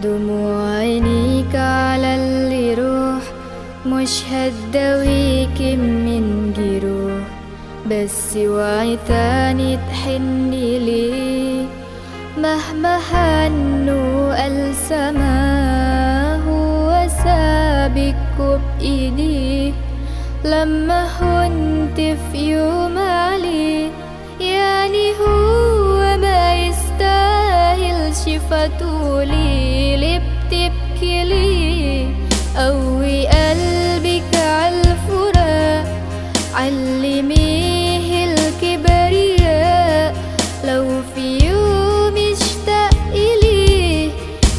دموع عينيك على اللي روح، مش هتداويك من جروح، بس وعي تاني تحني ليه. مهما هنوا السماء هو سابك وبإيديه، لما هنت في يوم عليه يعني هو ما يستاهلش فتقولي ليه بتبكي ليه. قوي قلبك عالفراق، علميه الكبرياء، لو في يوم اشتاق إليه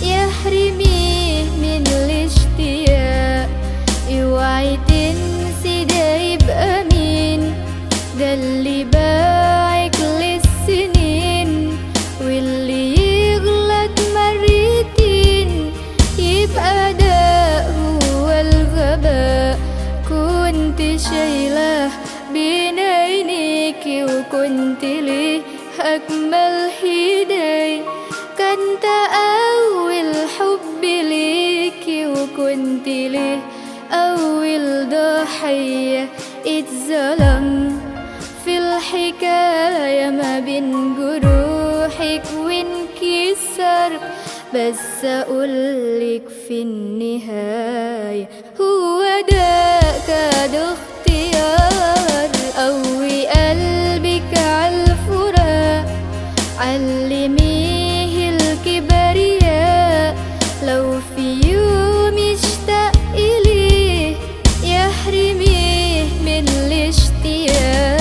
يحرميه من الاشتياق. اوعي تنسي ده يبقى مين، ده اللي باعك للسنين، واللي يغلط مرتين يبقى ده هو الغباء. كنت شايلاه بين عينيكي وكنت ليه أجمل هدايا، كنت أول حب ليكي وكنت ليه أول ضحية اتظلم في الحكاية ما بين جروحك وانكسار. بس أقولك في النهاية هو ده كان اختيار. قوي قلبك عالفراق، علميه الكبرياء، لو في يوم اشتاق إليه يحرميه من الاشتياق.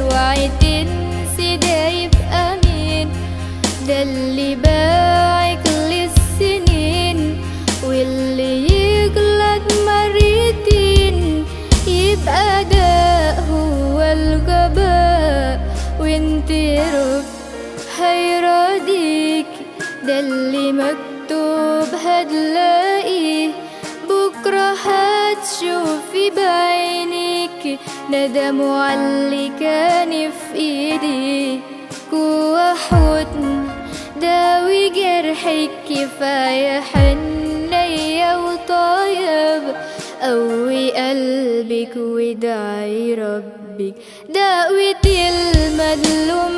اوعي تنسي ده يبقى مين، ده اللي باعك للسنين، واللي يغلط مرتين يبقى ده هو الغباء. وانت رب هيراضيك، ده اللي مكتوب هتلاقيه، بكرة هتشوفي بعينيك ندم عاللي كان في ايدي. جوا حضن داوي جرحك كفاية حنية وطيب، قوي قلبك وادعي ربك دعوة المظلوم